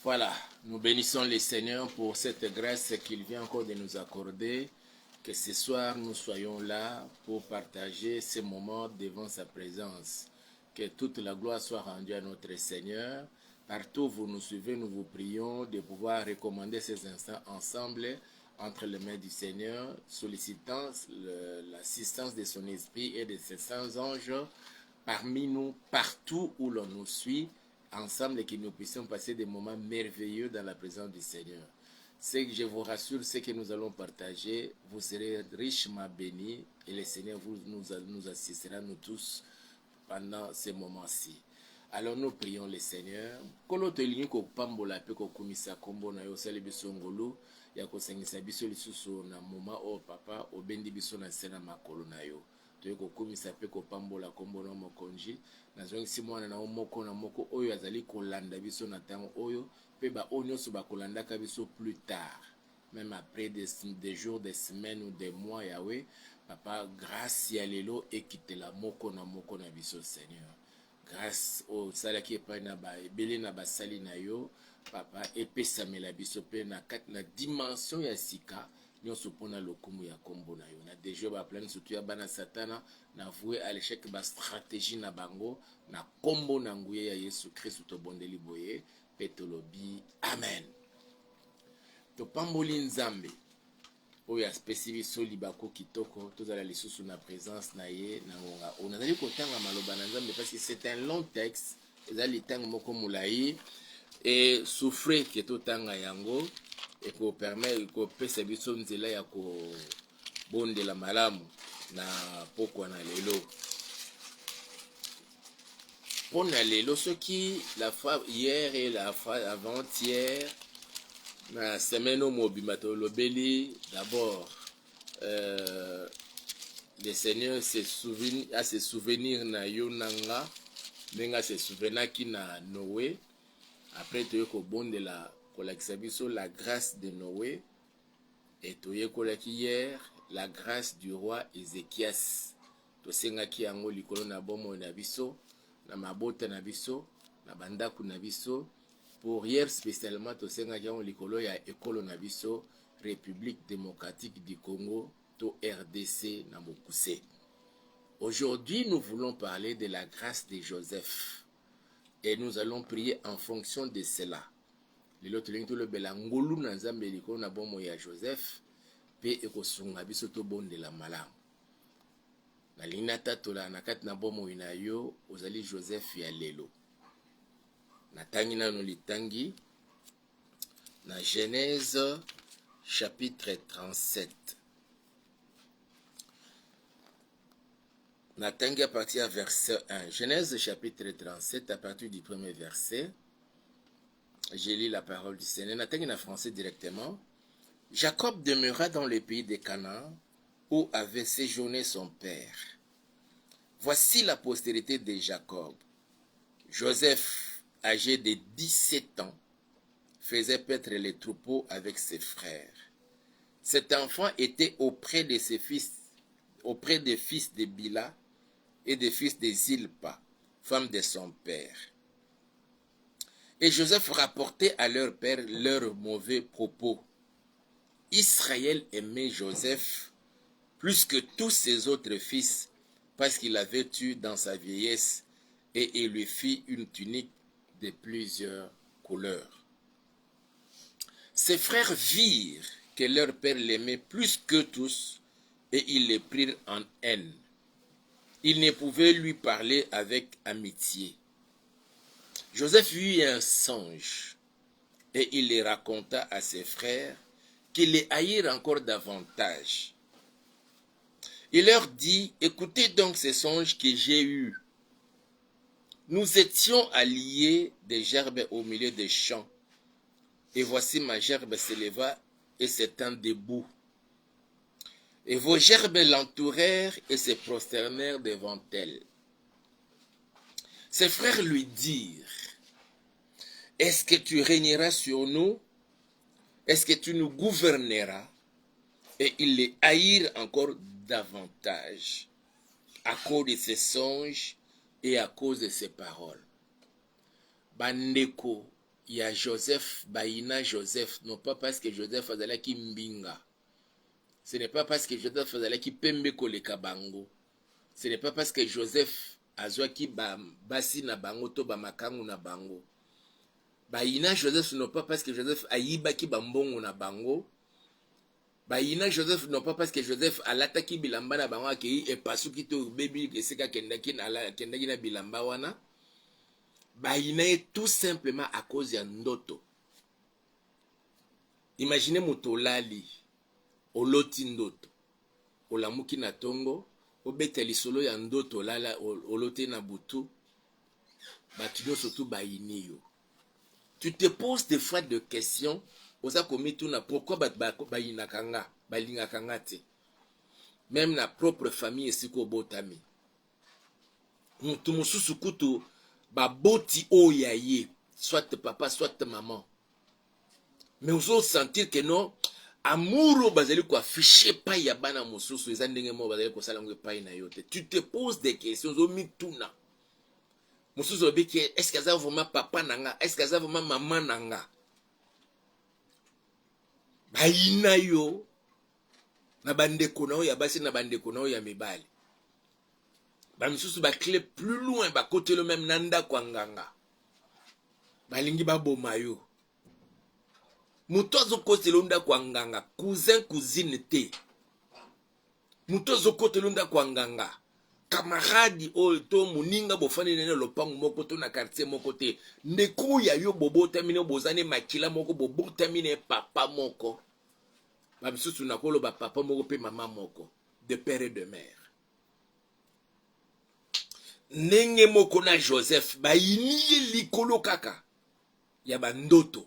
Voilà, nous bénissons le Seigneur pour cette grâce qu'il vient encore de nous accorder. Que ce soir, nous soyons là pour partager ces moments devant sa présence. Que toute la gloire soit rendue à notre Seigneur. Partout où vous nous suivez, nous vous prions de pouvoir recommander ces instants ensemble entre les mains du Seigneur, sollicitant l'assistance de son esprit et de ses saints anges parmi nous, partout où l'on nous suit, ensemble et que nous puissions passer des moments merveilleux dans la présence du Seigneur. Ce que je vous rassure, c'est que nous allons partager, vous serez richement bénis et le Seigneur nous assistera, nous tous, pendant ces moments-ci. Alors nous prions le Seigneur. Kolo tolingi ko pambola pe ko kumisa kombo na yo sali biso ngolu ya ko sengisa biso lisusu na moma o papa obendi biso na sena makolo na yo. Toye ko kumisa pe ko pambola kombo na mokonji na zongi mwana na moko na moko oyo azali kolanda biso na tango oyo pe ba onyo so ba kolanda ka biso plus tard. Même après des jours, des semaines ou des mois, Yahweh, papa, grâce ya lelo ekitela moko na biso Seigneur. Grâce au salaki epai na ba ebele na basali na yo papa epesamela biso pe na dimension ya sika nyonso mpona lokumu ya kombo na yo na deja baplani surtout ya bana satana na voué à l'échec ba stratégie na bango na kombo na nguye ya Yesu Christ tobondeli boye pe tolobi amen. Topamboli nzambe oyo aspesi biso libako kitoko tozala lisusu na présence na ye na ngonga oyo nazali kotanga maloba na nzambe parce que c'est un long texte ezali ntango moko molai e souffre ke totanga yango ekopesa biso nzela ya kobondela malamu na pokwa na lelo mpo na lelo soki la fois hier et la fois avant-hier na semaine au mobima tolobeli d'abord le Seigneur a se souvenir na yo nanga ndenge se souvenaki na Noé après toye kobondela kolakisa biso la grâce de Noé et toye kolaki hier la grâce du roi Ézéchias tosengaki yango likolo na bomoi na biso na mabota na biso na bandaku na biso. Pour hier spécialement tosengaki yango likolo ya ekolo na biso République démocratique du Congo to RDC na mokuse. Aujourd'hui nous voulons parler de la grâce de Joseph et nous allons prier en fonction de cela. Lelo tolingi tolobela ngolu na nzambe likolo na bomoi ya Joseph pe ekosunga biso tobondela malamu. Nalingi natatola na kati na bomoi na yo ozali Joseph ya lelo. Natangi nano litangi na Genèse chapitre 37. Natangi à partir du verset 1. Genèse chapitre 37 à partir du premier verset. Je lis la parole du Seigneur. Natangi na français directement. Jacob demeura dans le pays de Canaan où avait séjourné son père. Voici la postérité de Jacob. Joseph, âgé de 17 ans, faisait paître les troupeaux avec ses frères. Cet enfant était auprès de ses fils, auprès des fils de Bila et des fils de Zilpa, femme de son père. Et Joseph rapportait à leur père leurs mauvais propos. Israël aimait Joseph plus que tous ses autres fils, parce qu'il avait eu dans sa vieillesse, et il lui fit une tunique de plusieurs couleurs. Ses frères virent que leur père l'aimait plus que tous, et ils le prirent en haine. Ils ne pouvaient lui parler avec amitié. Joseph eut un songe, et il le raconta à ses frères, qui les haïrent encore davantage. Il leur dit, écoutez donc ces songes que j'ai eus. Nous étions alliés des gerbes au milieu des champs. Et voici ma gerbe s'éleva et s'étend debout. Et vos gerbes l'entourèrent et se prosternèrent devant elle. Ses frères lui dirent, est-ce que tu régneras sur nous? Est-ce que tu nous gouverneras? Et ils les haïrent encore davantage à cause de ses songes et à cause de ses paroles. Bandeko, il y a Joseph, Baïna Joseph, non pas parce que Joseph azalaki mbinga. Ce n'est pas parce que Joseph azalaki pembe koleka bango. Ce n'est pas parce que Joseph azwaki basi na bango to bamakangu na bango. Baïna Joseph non pas parce que Joseph ayibaki bambongo na bango. Baïna Joseph non pas parce que Joseph alataki bilamba na bango akei epasuki to bebi esika kendaki na bilamba wana. Baïna est tout simplement à cause ya ndoto. Imaginez mutolali oloti ndoto olamuki na tongo obeta lisolo ya ndoto lala olote na butu batu nyonso tu bayini yo. Tu te poses des fois de questions oza komi tuna pourquoi bayinaka nga balingaka nga te. Même na propre famille esika obotami mutu mosusu kutu baboti oyo ya ye soit papa soit maman, mais ozo sentir que non amour bazali ko afficher pa ya bana mosusu eza ndenge mo bazali ko sala ngo pa na yo te. Tu te poses des questions ozo mituna mosusu obiki est-ce que ça vraiment papa nanga, est-ce que ça vraiment maman nanga. Bayina yo na bandeko na yo ya basi na bandeko na yo ya mibali bamisusu bakle plus loin bakotelo même nanda kwa nganga balingi baboma yo. Mutu azokotelo nda kwa nganga cousin cousine te. Mutu azokotelo nda kwa nganga camarade oyo to muninga bofani nene lopango moko to na quartier moko te. Ndeko ya yo bobotamine bozane makila moko bobotamine papa moko. Bamisusu nakolo ba papa moko pe mama moko de père et de mère. Ndenge moko na Joseph bayini likolo kaka ya bandoto.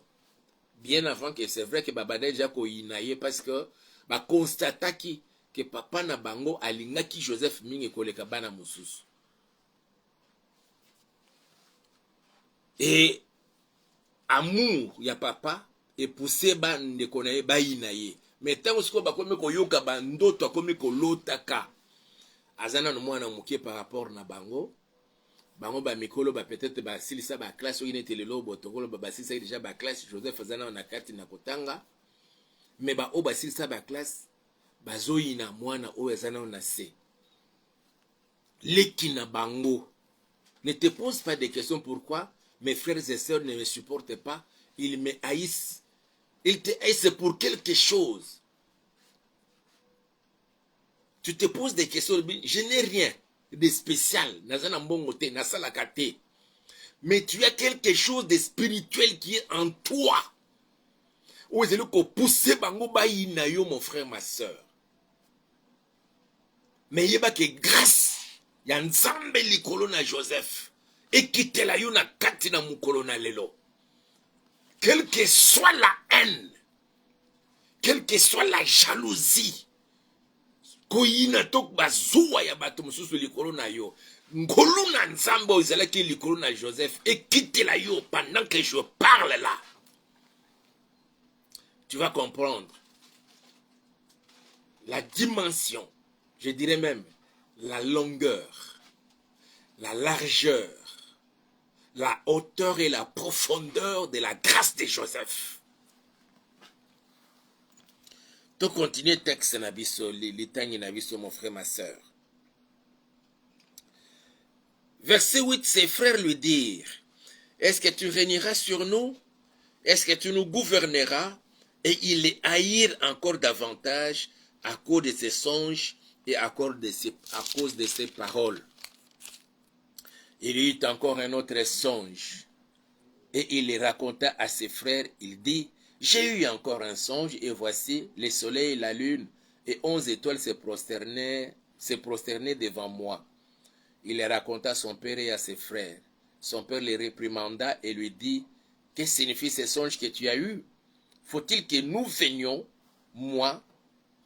Bien avant que c'est vrai que babada déjà ko inaye parce que ba constataki que papa na bango alingaki Joseph mingi koleka bana mususu. Et amour ya papa et poussé ba ndeko na ye ba inaye. Mais tant que ba komi ko yoka ba ndoto akomi ko lotaka. Azana no mwana mukie par rapport na bango. Bango ba mikolo ba peut-être ba silisa ba classe oyo nete lelo botokolo ba silisa déjà ba classe Joseph azana na kati na kotanga. Mais ba o ba silisa ba classe bazoyina mwana oyo azana na se. Leki na bango. Ne te pose pas de questions pourquoi mes frères et sœurs ne me supportent pas, ils me haïssent. Ils te haïssent pour quelque chose. Tu te poses des questions, je n'ai rien de spécial, mais tu as quelque chose de spirituel qui est en toi. Où est-ce que pousser bango baïna yo mon frère ma soeur. Mais yeba que grâce ya nzambe likolo na Joseph et kitela yo na kati na mukolo na lelo. Quelle que soit la haine, quelle que soit la jalousie, koyina tok bazuwa ya bato mususu likolo na yo. Ngolu na nzambo izalaki likolo na Joseph et kitela yo pendant que je parle là. Tu vas comprendre la dimension, je dirais même la longueur, la largeur, la hauteur et la profondeur de la grâce de Joseph. Tu continues texte nabiso, l'itani nabiso mon frère, ma soeur. Verset 8, ses frères lui dirent, est-ce que tu régneras sur nous? Est-ce que tu nous gouverneras? Et ils les haïrent encore davantage à cause de ses songes et à cause de ses paroles. Il y eut encore un autre songe, et il les raconta à ses frères. Il dit, j'ai eu encore un songe, et voici, le soleil, la lune, et 11 étoiles se prosternaient devant moi. Il les raconta à son père et à ses frères. Son père les réprimanda et lui dit, que signifie ce songe que tu as eu? Faut-il que nous venions, moi,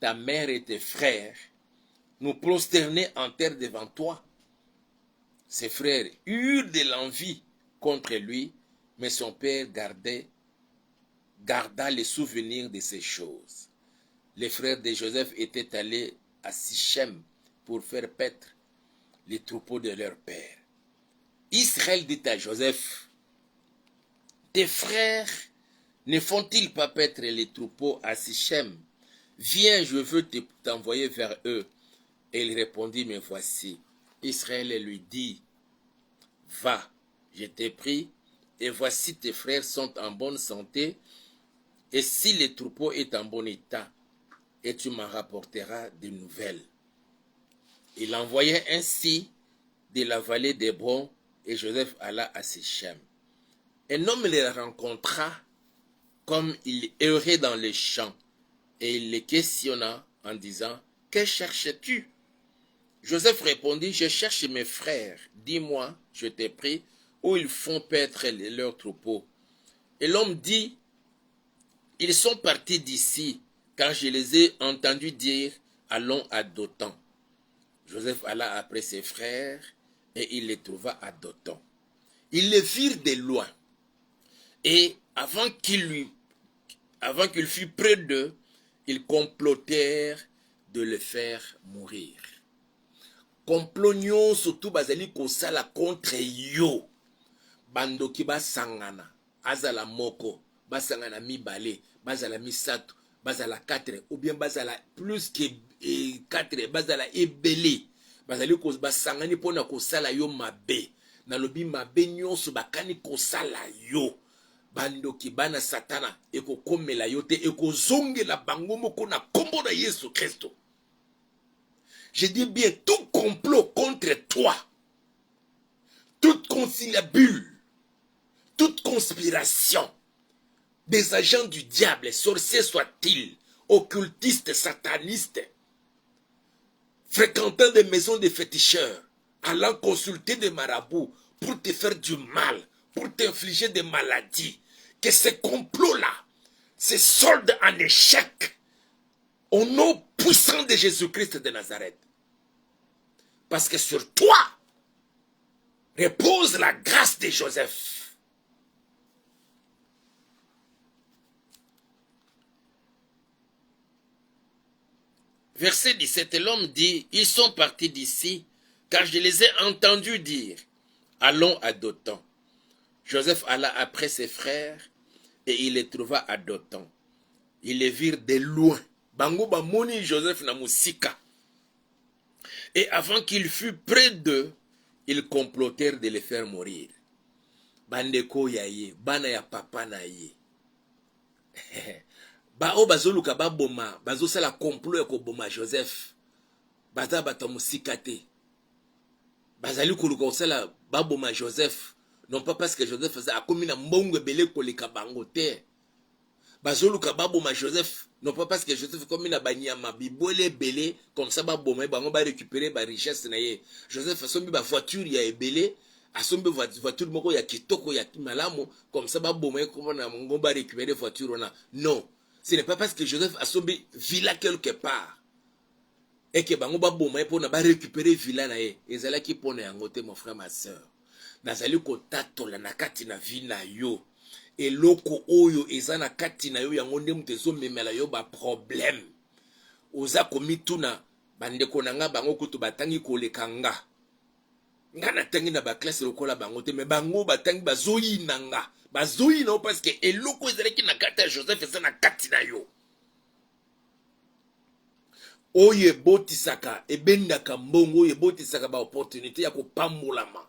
ta mère et tes frères, nous prosterner en terre devant toi? Ses frères eurent de l'envie contre lui, mais son père garda les souvenirs de ces choses. Les frères de Joseph étaient allés à Sichem pour faire paître les troupeaux de leur père. Israël dit à Joseph, tes frères ne font-ils pas paître les troupeaux à Sichem? Viens, je veux t'envoyer vers eux. Et il répondit, mais voici. Israël lui dit, va, je t'ai pris, et voici tes frères sont en bonne santé, et si le troupeau est en bon état, et tu m'en rapporteras des nouvelles. Il envoyait ainsi de la vallée d'Hébron, et Joseph alla à Sichem. Un homme les rencontra comme il errait dans les champs, et il les questionna en disant, que cherches-tu? Joseph répondit, je cherche mes frères, dis-moi, je t'ai pris, où ils font paître leurs troupeaux. Et l'homme dit, ils sont partis d'ici, car je les ai entendus dire, allons à Dothan. Joseph alla après ses frères, et il les trouva à Dothan. Ils les virent de loin, et avant qu'il fût près d'eux, ils complotèrent de le faire mourir. Complot nyonso tu bazali kosala contre yo, bandoki basangana, azala moko, basangana mibale, bazala misato, bazala 4, ou bien bazala plus que 4, bazala ebele, bazali basangani pona kosala yo mabe, nalobi mabe nyonso bakani kosala yo, bandoki bana satana, eko komela yo te, eko zongela bango moko na kombo na Yesu Kristo. Je dis bien, tout complot contre toi, toute conciliabule, toute conspiration des agents du diable, sorciers soient-ils, occultistes, satanistes, fréquentant des maisons de féticheurs, allant consulter des marabouts pour te faire du mal, pour t'infliger des maladies, que ces complots-là se soldent en échec au nom puissant de Jésus-Christ de Nazareth. Parce que sur toi repose la grâce de Joseph. Verset 17, l'homme dit, ils sont partis d'ici, car je les ai entendus dire, allons à Dothan. Joseph alla après ses frères, et il les trouva à Dothan. Ils les virent de loin. Bango bamoni Joseph na musika. Et avant qu'il fût près d'eux, ils complotèrent de les faire mourir. Bandeko ya ye, bana ya papa na ye. Ba o bazoluka ba boma, bazosala complot ya koboma Joseph. Baza bata musika te. Bazali koluka osala ba boma Joseph, non pas parce que Joseph faisait akomi na mbongo belé koleka bango te. Bazoluka ba boma Joseph, non pas parce que Joseph comme na banyama bibole belé, comme ça ba boma bango ba récupérer ba richesse na ye. Joseph asombi ba voiture ya ebelé, asombi voiture moko ya kitoko ya malamu, comme ça ba boma comme na ngo ba récupérer voiture na. Non, ce n'est pas parce que Joseph asombi villa quelque part et que bango ba boma pour na ba récupérer villa na ye. Ezala ki pona yango te mon frère ma sœur. Nazali ko tatola na kati na vie na yo. Eloko oyo eza na kati na yo yango nde mutu ezomemela yo ba problème. Oza komituna bandeko na nga bango kutu batangi koleka nga. Nga natangi na ba classe lokola bango te, mais bango batangi bazoyi na nga. Bazoyi na yo parce que eloko ezalaki na kati ya Joseph eza na kati na yo. Oyo ebotisaka ebendaka mbongo, oyo ebotisaka ba opportunité ya kopambolama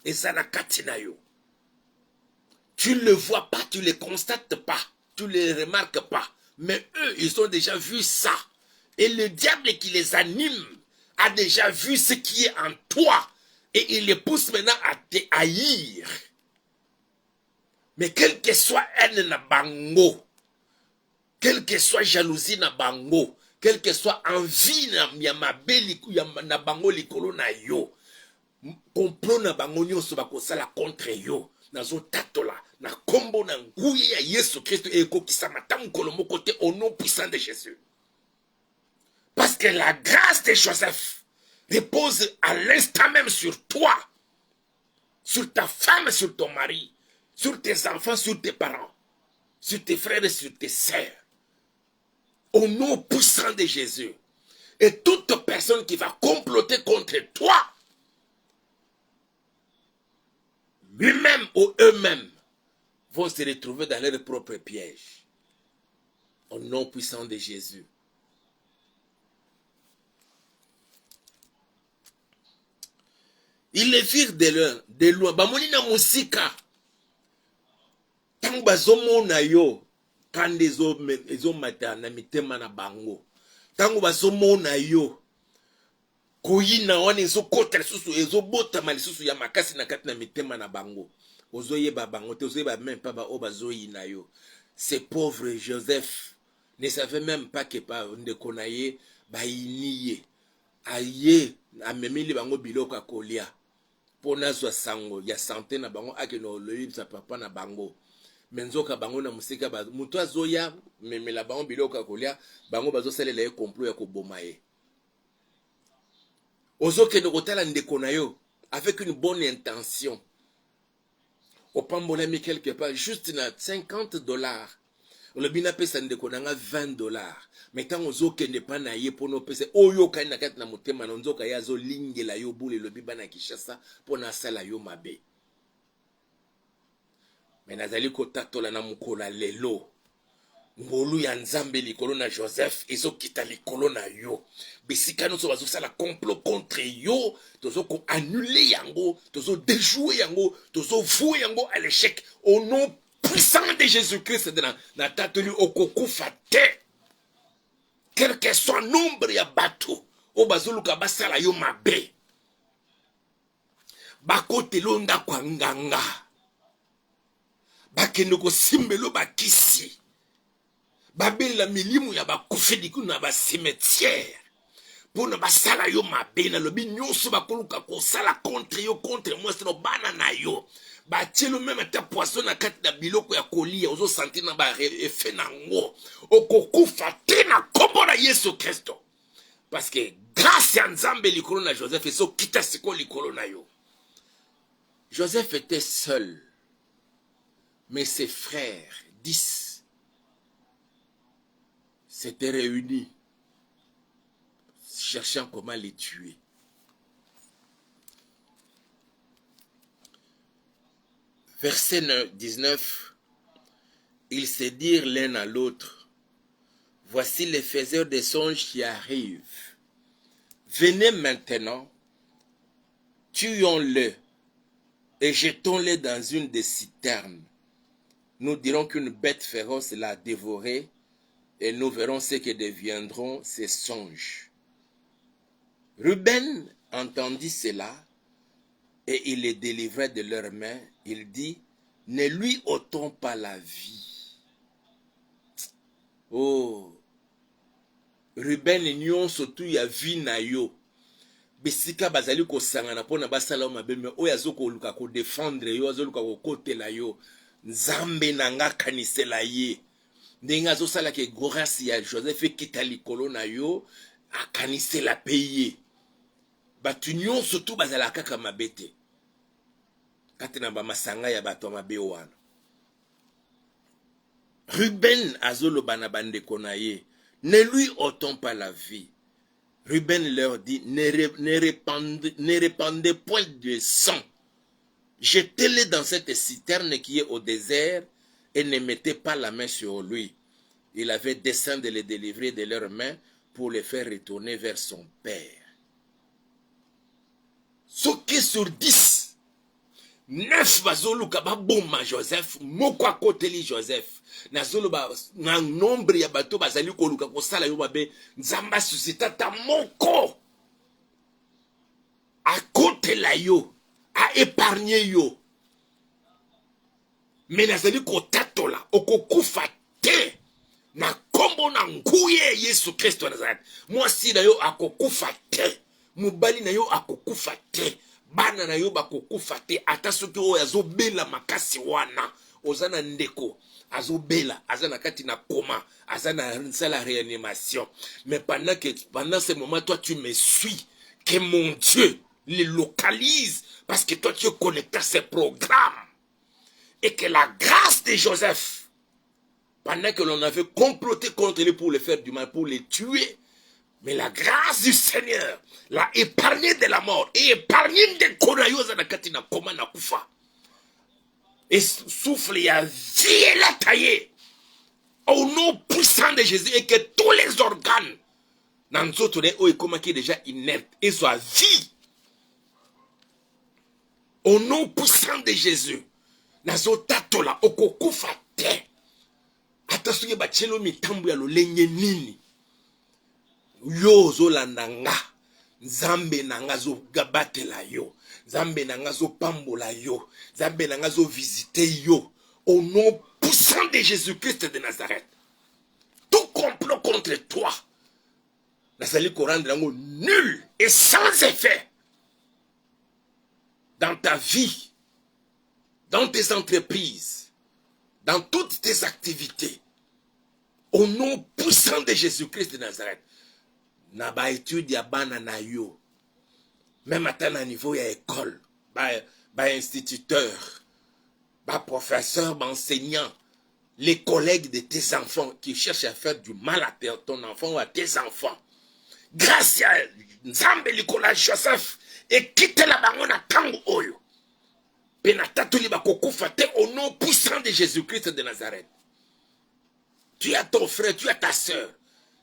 eza na kati na yo. Tu ne le vois pas, tu ne le constates pas, tu ne le remarques pas. Mais eux, ils ont déjà vu ça. Et le diable qui les anime a déjà vu ce qui est en toi. Et il les pousse maintenant à te haïr. Mais quelle que soit haine na bango, quelle que soit jalousie na bango, quelle que soit envie na mabeli na bango likolo na yo, complot na bango nyonso bakosala contre yo. Nazo tatola na kombo na nguye ya Yesu Christ et ekokisama tamukolo moko te au nom puissant de Jésus. Parce que la grâce de Joseph repose à l'instant même sur toi, sur ta femme, sur ton mari, sur tes enfants, sur tes parents, sur tes frères et sur tes sœurs. Au nom puissant de Jésus. Et toute personne qui va comploter contre toi, lui-même ou eux-mêmes, vont se retrouver dans leur propre piège. Au nom puissant de Jésus. Ils les virent de loin. Bamoni na musika. Tango bazomona yo. Kande ezo mata na mitema na bango. Tango bazomona yo. Koyina wana ezo kota lisusu ezo bota malisusu ya makasi na kati na mitema na bango. Ozoye ba bango te ozoye ba même pas ba o bazoyina yo. Ces pauvres Joseph ne savait même pas que pa ndeko na ye ba iniye. Aye amemeli bango biloko akolia. Pona zwa sango ya santé na bango ake no loyi sa papa na bango. Menzoka bango na musika ba muto azoya memela bango biloko akolia bango bazosalela ye complot ya koboma ye. Ozokende kotala ndeko na yo avec une bonne intention. Opambolami quelque part juste na $50. Le bina pesa ndeko nanga $20. Mais tant ozokende pa na ye pono pesa oyo kani na kati na motema na nzoka ya zo lingela yo bule le biba na Kishasa pona sala yo mabe. Mais nazali kotatola na mukola lelo. Ngolu ya nzambe likolo na Joseph ezo kita likolo na yo. Bisika no so bazosala complot contre yo, tozo ko annuler yango, tozo déjouer yango, tozo vouer yango à l'échec au nom puissant de Jésus-Christ na tatoli okokufa te. Quel que soit nombre ya bato o bazoluka basala yo mabe. Bakote londa kwa nganga. Bakende ko simbelo bakisi. Babel la milimu ya bakufi diku na ba cimetière. Pona basala yo mabe na lobi nyonso bakoluka ko sala contre yo contre moi c'est no bana na yo. Ba tielo même ta poisson na kati na biloko ya kolia ozo sentir na ba effet nango. Okokufa te na kombo na Yesu Kristo. Parce que grâce ya Nzambe likolo na Joseph eso kita siko likolo na yo. Joseph était seul. Mais ses frères 10 s'étaient réunis, cherchant comment les tuer. Verset 19, ils se dirent l'un à l'autre, voici les faiseurs des songes qui arrivent. Venez maintenant, tuons-le et jetons-le dans une des citernes. Nous dirons qu'une bête féroce l'a dévoré, et nous verrons ce que deviendront ces songes. Ruben entendit cela, et il les délivrait de leurs mains. Il dit, ne lui ôtons pas la vie. Oh, Ruben nyonso tu ya vie na yo. Bisika bazali ko sangana pona basala mabe me oyo azoko luka ko défendre yo azoluka ko kotela yo. Nzambe nanga kanisela ye. Ndenga azosala ke grâce ya Joseph ekita likolo na yo akanisela paye. Batu nyonso tu bazala kaka mabete. Kati na ba masanga ya bato mabe wana. Ruben azoloba na bandeko na ye. Ne lui ôtons pas la vie. Ruben leur dit, ne répandez point de sang. Jetez-le dans cette citerne qui est au désert et ne mettez pas la main sur lui. Il avait dessein de les délivrer de leurs mains pour les faire retourner vers son père. Ce qui sur 10, 9 bazoluka baboma Joseph, moko akoteli Joseph. Nazoloba na nombre ya bato bazali koluka kosala yo babe, nzamba susitata moko akotela yo, a épargné yo. Mais nazali kotatola okokufa te na kombo na nguye Yesu Kristo Nazareth. Mwasi na yo akokufa te, mubali na yo akokufa te, bana na yo bakokufa te. Ata soki oyo azobela makasi wana ozana ndeko azobela azana kati na coma azana la réanimation. Mais pendant ce moment toi tu me suis, que mon Dieu les localise, parce que toi tu es connecté à ces programmes, et que la grâce de Joseph, pendant que l'on avait comploté contre lui pour les faire du mal, pour les tuer, mais la grâce du Seigneur l'a épargné de la mort et épargné de Korayosa na katina koma na kufa. Et souffle, il y a vie et la taillée. Au nom puissant de Jésus, et que tous les organes, dans nous autres, comment qui est déjà inerte, et soit vie. Au nom puissant de Jésus, nazo tatola okokufa te. Atasuye bachelo mitambu ya lolenye nini. Yo zo landanga. Nzambe nanga zo gabatela yo. Nzambe nanga zo pambola yo. Nzambe nanga zo visiter yo. Au nom puissant de Jésus-Christ de Nazareth. Tout complot contre toi. Nazali ko rendre yango nul et sans effet. Dans ta vie, dans tes entreprises, dans toutes tes activités, au nom puissant de Jésus-Christ de Nazareth, na ba étude ya bana na yo, même à un niveau ya école, ba instituteur, ba professeur, ba enseignant, les collègues de tes enfants qui cherchent à faire du mal à ton enfant ou à tes enfants, grâce à Nzambe Likola Joseph, et quitte la bango tango oyo. Au nom puissant de Jésus-Christ de Nazareth. Tu as ton frère, tu as ta soeur,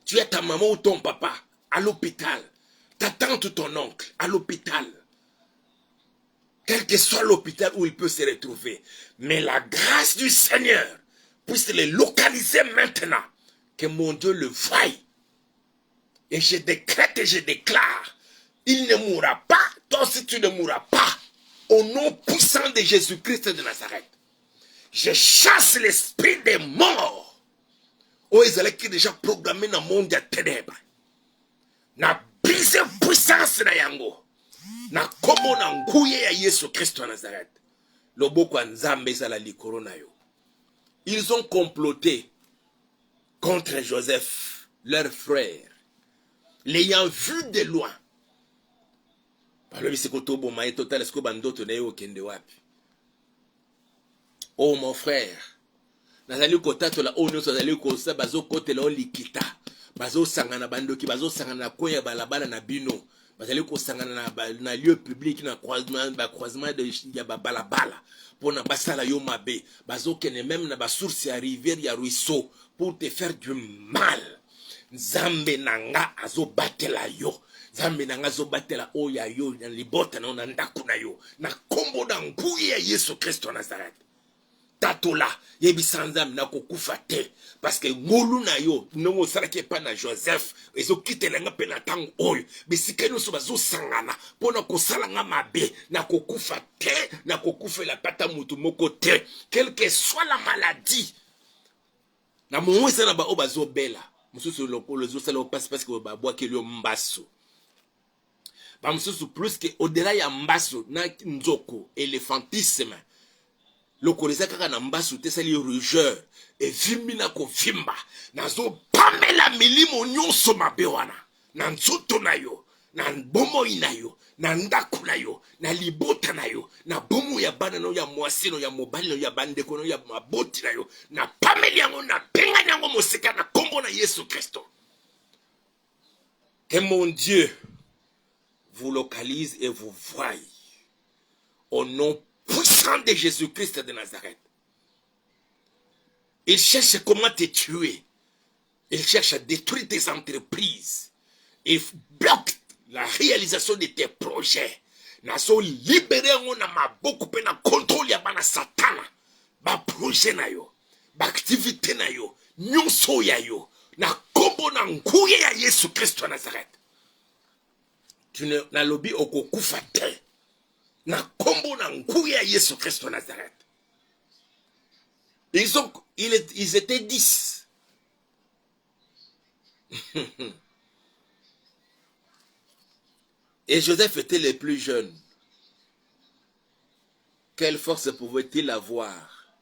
tu as ta maman ou ton papa à l'hôpital, ta tante ou ton oncle à l'hôpital. Quel que soit l'hôpital où il peut se retrouver. Mais la grâce du Seigneur puisse les localiser maintenant. Que mon Dieu le voie. Et je décrète et je déclare, il ne mourra pas, toi aussi tu ne mourras pas. Au nom puissant de Jésus-Christ de Nazareth, je chasse l'esprit des morts. Oh, ils allaient qui déjà programmé dans le monde des ténèbres. Na brise puissance na yango. Na komo na nguye ya Yesu Christ de Nazareth. Loboko nzambe za la likoro na yo. Ils ont comploté contre Joseph, leur frère. L'ayant vu de loin. Oh mon frère, nazali kotato la ono nazali kosa bazo kote la likita, bazo sangana bandoki, bazo sangana koya balabala na bino, bazali ko sangana na lieu public na croisement de ya balabala pour na basala yo mabe, bazo kene même na ba source ya rivière ya ruisseau pour te faire du mal. Nzambe nanga azo batela yo. Zambe nanga zo batela oya yo na libota na ndaku na yo na kombo na nguye ya Yesu Kristo Nazareth. Tatola yebisa nzambe na kokufa te parce que ngolu na yo nongo salaki pa na Joseph ezo kitela nga pe na tango oyo bisika no so bazo sangana pona kosala nga mabe na kokufa te na kokufela pata mutu moko te quelle que soit la maladie na mwese na ba obazo bela mususu lokolo zo sala passe parce que ba boa kelio mbaso. Plus que au-delà ya mbaso na nzoko éléphantisme lokoleza kaka na mbaso tesali rugeur et vimbi na ko vimba nazo pamela milimo nyonso mabe wana na nzoto na yo na bomo na yo na ndaku na yo na libota na yo na bomo ya bana no ya mwasi no ya mobali no ya bandeko no ya maboti na yo na pameli yango na penga yango mosika na kombo na Yesu Kristo. Que mon Dieu vous localise et vous voie au nom puissant de Jésus-Christ de Nazareth. Il cherche comment te tuer. Il cherche à détruire tes entreprises. Il bloque la réalisation de tes projets. Naso libéré on a ma beaucoup pe na contrôle ya bana satana. Ba projet na yo, ba activité na yo, nyonso ya yo na kombo na nguye ya Yesu Kristo Nazareth. Tu ne na lobi okokufa te na kombo na nguye ya Yesu Kristo Nazareth. Ils étaient 10. Et Joseph était le plus jeune. Quelle force pouvait-il avoir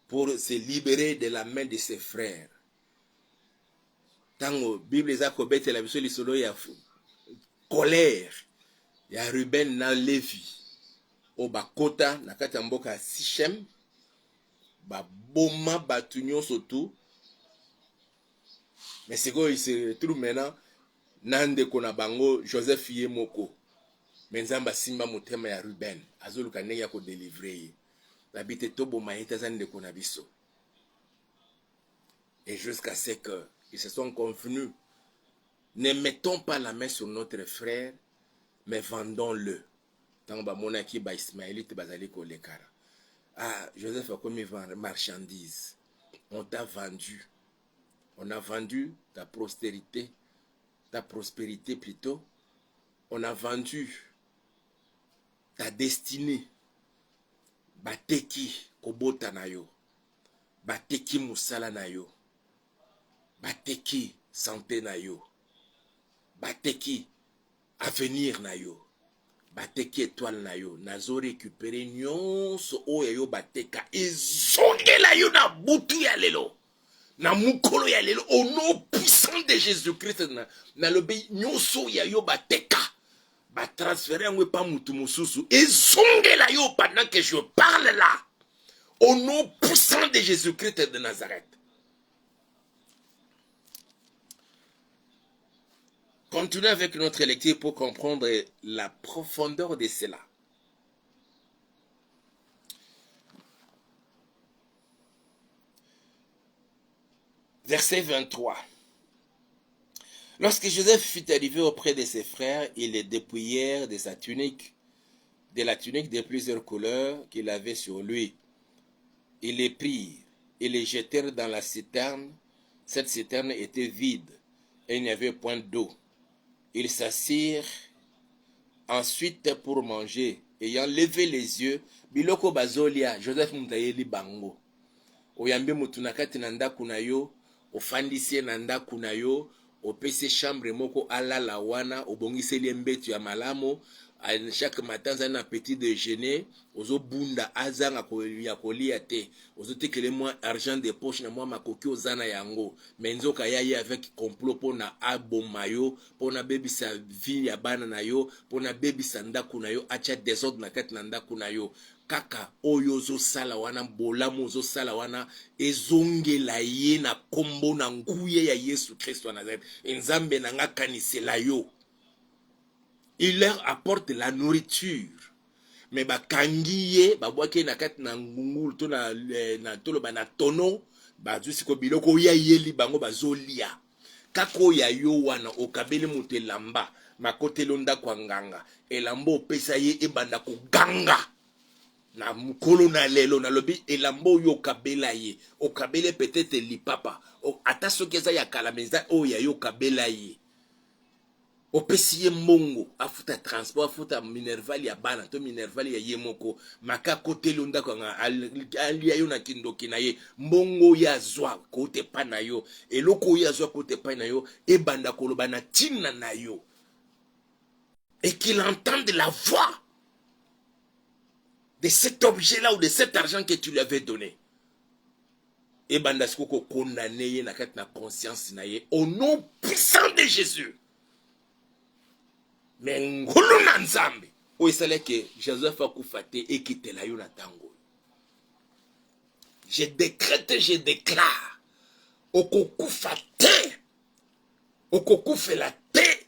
pour se libérer de la main de ses frères? Tango Bible les a kobete la biso lisolo ya colère ya Ruben na Levi o bakota na kati ya mboka ya Sichem ba boma batunyo sotu. Mais c'est quoi il se retrouve maintenant nande kona bango Joseph Yemoko. Menzamba simba motema ya Ruben azoluka ndenge ya ko délivrer. Et jusqu'à ce qu'ils se sont convenus, ne mettons pas la main sur notre frère, mais vendons-le. Ah, Joseph a commis marchandise. On t'a vendu. On a vendu ta prospérité plutôt. On a vendu ta destinée. Bateki kobota na yo. Bateki musala na yo. Bateki santé na yo. Bateki avenir na yo. Bateki étoile na yo. Nazo récupérer nyonso oyo yo bateka. Ezongela yo na butu ya lelo. Na mukolo ya lelo. Au nom puissant de Jésus-Christ. Na lobe nyonso ya yo bateka. Ba transférer ngwe pa mutu mususu. Ezongela yo pendant que je parle là. Au nom puissant de Jésus-Christ de Nazareth. Continuons avec notre lecture pour comprendre la profondeur de cela. Verset 23. Lorsque Joseph fut arrivé auprès de ses frères, ils le dépouillèrent de sa tunique, de la tunique de plusieurs couleurs qu'il avait sur lui. Ils les prirent et les jetèrent dans la citerne. Cette citerne était vide et il n'y avait point d'eau. Ils s'assirent ensuite pour manger. Ayant levé les yeux, biloko bazolia, Joseph mutayeli bango. Oyambi mutunakati nanda kunayo, ofandisi nanda kunayo, opese chambre moko alala wana, obongiseli mbetu ya malamo, chaque matin za na petit déjeuner, ozo bunda azanga ya kolia te, ozo tekele moi argent de poche na moi makoki ozana yango, menzoka yaye avec complot pona abomayo, pona baby sa vie ya bana na yo, pona baby sa ndaku na yo, acha désordre na kati na ndaku na yo. Kaka oyo zo sala wana bolamu zo sala wana ezongela ye na kombo na nguye ya Yesu Kristo wa Nazareth. Nzambe na nga kanisela yo. Il leur apporte la nourriture. Mais bakangi ye babwaki na kati na ngungulu to na tolo ba na tono ba jusiko biloko ya yeli bango bazolia. Kako ya yo wana okabeli moto elamba makote londa kwa nganga elambo opesa ye ebanda ko ganga. Na mukolo na lelo na lobi elambo yo kabela ye okabele peut-être lipapa ata soki eza ya kalameza o ya yo kabela ye opesi ye mbongo afuta transport afuta minerval ya bana to minerval ya ye moko maka kote londa kwa alia yo na kindoki na ye mbongo ya zwa kote pa na yo eloko ya zwa kote pa na yo ebanda koloba na tina na yo et qu'il entende la voix de cet objet-là ou de cet argent que tu lui avais donné. Et bandasko ko condamné na kat na conscience na ye au nom puissant de Jésus. Mais ngulu na nzambe o isale que Joseph a kufate et quitte la yo na tango. Je décrète, je déclare okokufate okokufela te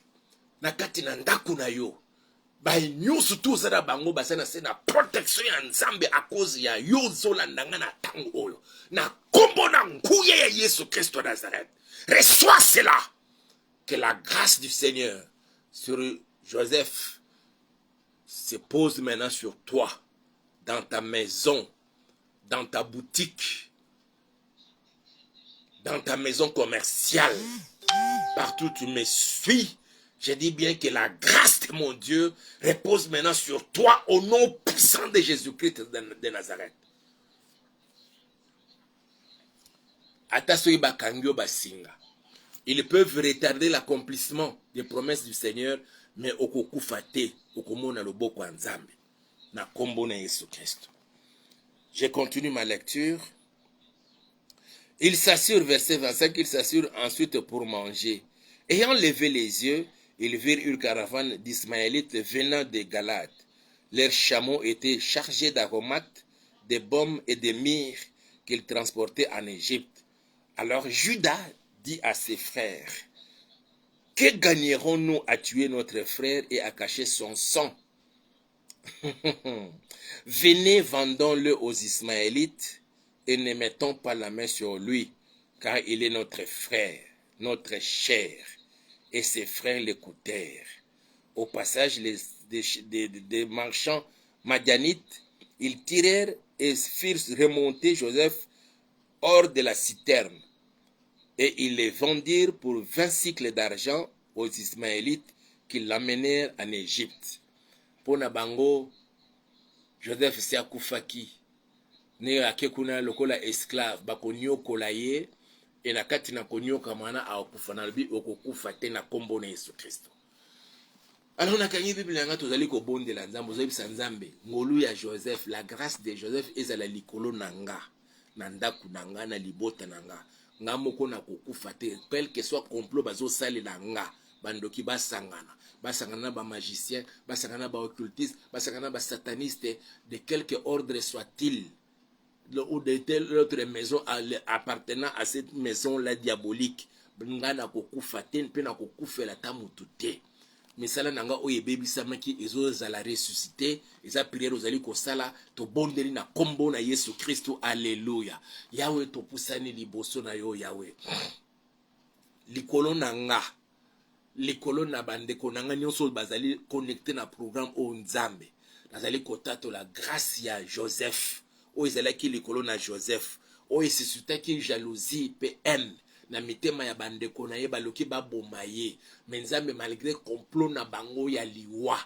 na kati na ndaku na yo. Ba nyusu tu zara bango basana se na protection ya nzambe a cause ya yo zolandanga na tango oyo na kombo na nguye ya Yesu Kristo Nazareth. Reçois cela, que la grâce du Seigneur sur Joseph se pose maintenant sur toi, dans ta maison, dans ta boutique, dans ta maison commerciale, partout où tu me suis. Je dis bien que la grâce de mon Dieu repose maintenant sur toi au nom puissant de Jésus-Christ de Nazareth. Ils peuvent retarder l'accomplissement des promesses du Seigneur, mais okokufate okomona loboko ya Nzambe na kombo na Yesu Christ. Je continue ma lecture. Ils s'assurent, verset 25, ils s'assurent ensuite pour manger. Ayant levé les yeux, ils virent une caravane d'Ismaélites venant de Galade. Leurs chameaux étaient chargés d'aromates, de baumes et de myrrhe qu'ils transportaient en Égypte. Alors Judas dit à ses frères, que gagnerons-nous à tuer notre frère et à cacher son sang? Venez, vendons-le aux Ismaélites et ne mettons pas la main sur lui, car il est notre frère, notre chair. Et ses frères l'écoutèrent. Au passage, des marchands madianites, ils tirèrent et firent remonter Joseph hors de la citerne. Et ils les vendirent pour 20 cycles d'argent aux Ismaélites qui l'amenèrent en Égypte. Pona bango, Joseph si akufaki. Ne akekuna lokola esclave, bako nyokola ye, e na kati na konyoka mana akufa na lobi okokufa te na kombo na Yesu Kristo. Alors nakangi Bible yanga tozali ko bondela nzambe, ozebisa nzambe, ngolu ya Joseph, la grâce de Joseph ezala likolo nanga, na ndaku nanga na libota nanga. Nga moko na kokufa te, quel que soit complot bazo salela nga, bandoki basangana na ba magicien, basangana na ba occultiste, basangana na ba sataniste, de quelque ordre soit-il, ou de telle autre maison appartenant à cette maison là diabolique, nga na kokufa te, mpe na kokufela ta mutu te. Misala nanga oye baby samaki ezozala ressuscité, eza prière ozali kosala to bondeli na kombo na Yesu Kristo. Alléluia. Yawe to pusani liboso na yo Yawe. Likolo nanga, likolo na bandeko nanga nyonso bazali connecté na programme o nzambe. Nazali kotato la grâce ya Joseph. O ezalaki likolo na Joseph. O esusitaki jalousie pe haine na mitema ya bandeko na ye baloki baboma ye, menzambe malgré complot na bango ya liwa.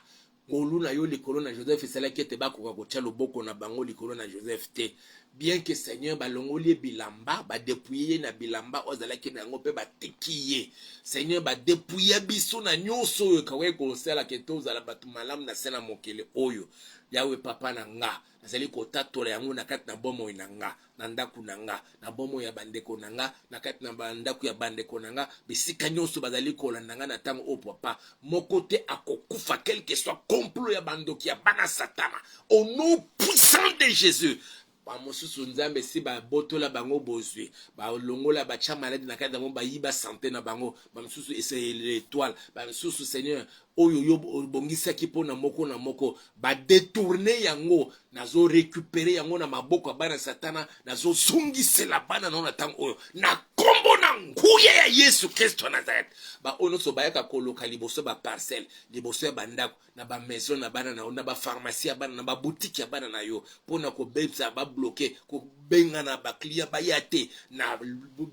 Ngolu na yo likolo na Joseph esalaki ete bakoka kotia loboko na bango likolo na Joseph te. Bien que Seigneur balongoli bilamba, badepouye na bilamba ozalaki na yango pe bateki ye. Seigneur badepouye biso na nyonso oyo kawe kosala keto ozala batu malamu na sena mokele oyo. Yawe papa na nga, nazali kotatola yango na kati na bomo na nga, na ndaku na nga, na bomo ya bandeko na nga, na kati na ndaku ya bandeko na nga, bisika nyonso bazali kolanda nga na tango o papa, moko te akokufa quel que soit complot ya bandoki ya bana satana, au nom puissant de Jésus. Bamosusu nzambe si babotola bango bozwi, balongola bacha malade na kati na bango bayiba santé na bango, bamosusu essaye l'étoile, bamosusu Seigneur oyo yo bongisaki po na moko badetourne yango, nazo récupérer yango na maboko ya bana satana, nazo zungisela bana na tango oyo na kombo na nguye ya Yesu Kristo Nazareth. Ba ono so bayaka koloka liboso ba parcelle, liboso ya bandako, na ba maison na bana na ba pharmacie ya bana, na ba boutique ya bana na yo, pona ko bebsa ba bloquer, ko benga na ba client ba yate, na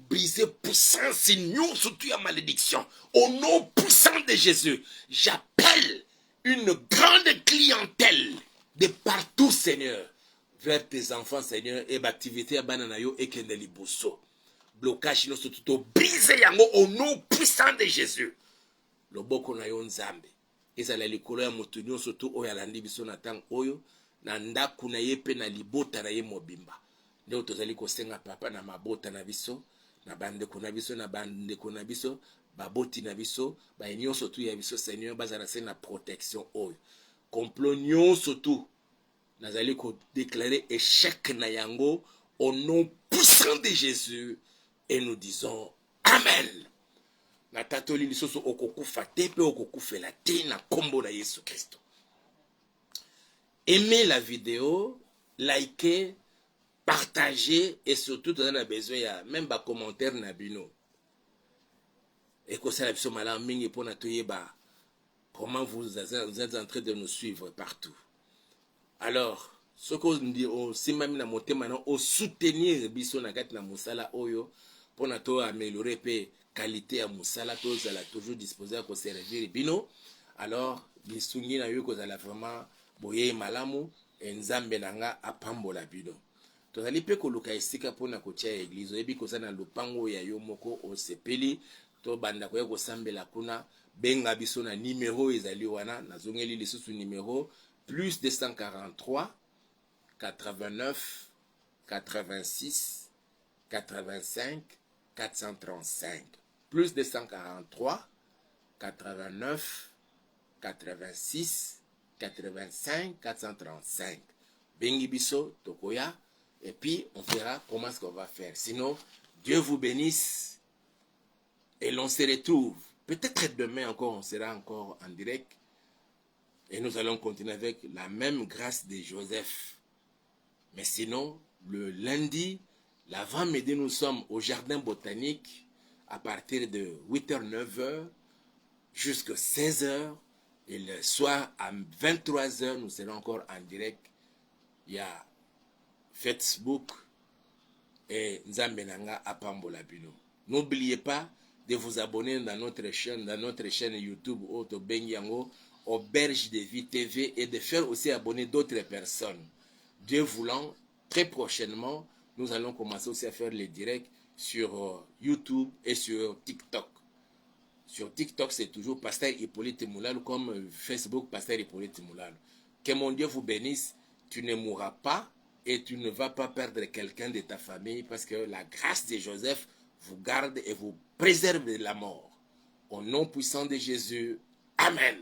briser puissance nyonso tu ya malédiction. Au nom puissant de Jésus, j'appelle une grande clientèle de partout, Seigneur, vers tes enfants, Seigneur, et l'activité à bananayo et kendeli bosso. Blocage nous tout brisé yango au nom puissant de Jésus. Le boko na yo nzambe. Ezala likolo ya moto nyonso to oyo alandi biso na tang oyo na ndaku na ye pe na libota na ye mobimba. Nde tozali kosenga papa na mabota na biso, na bandeko na biso, na bandeko na biso, baboti na biso, ba nyonso tu ya biso Seigneur bazala se na protection oyo. Complot nyonso tu nazali ko déclarer échec na yango au nom puissant de Jésus et nous disons Amen. Na tatoli lisoso okokufa te pe okokufela te na kombo na Yesu Kristo. Aimez la vidéo, likez, partagez et surtout vous avez besoin ya même ba commentaire na bino. Et que ça la biso malamu mingi pona toyeba comment vous êtes en train de nous suivre partout. Alors, ce qu'on dit aussi même na motema na o soutenir biso na kati na musala oyo pona to améliorer pe qualité ya musala to zala toujours disposé à servir bino. Alors, bisungi na yo ko zala vraiment boye malamu enzambe nanga apambola bino. Tozali pe koluka esika pona kotia église oyebi kozana lupango ya yo moko osepeli to banda koya kosambela kuna benga biso na numéro ezali wana nazongeli lisusu numéro plus 243 89 86 85 435 plus 243 89 86 85 435 bengi biso tokoya et puis on verra comment ce qu'on va faire. Sinon Dieu vous bénisse et l'on se retrouve peut-être demain encore, on sera encore en direct Et nous allons continuer avec la même grâce de Joseph. Mais sinon, le lundi, l'avant-midi, nous sommes au jardin botanique à partir de 8h, 9h jusqu'à 16h. Et le soir à 23h, nous serons encore en direct. Il y a Facebook et Nzambenanga Apambola Bino. N'oubliez pas de vous abonner dans notre chaîne YouTube Auto Bengiango, Auberge de Vie TV, et de faire aussi abonner d'autres personnes. Dieu voulant, très prochainement, nous allons commencer aussi à faire les directs sur YouTube et sur TikTok. Sur TikTok, c'est toujours Pasteur Hippolyte Moulal, comme Facebook, Pasteur Hippolyte Moulal. Que mon Dieu vous bénisse. Tu ne mourras pas et tu ne vas pas perdre quelqu'un de ta famille, parce que la grâce de Joseph vous garde et vous préserve de la mort. Au nom puissant de Jésus. Amen.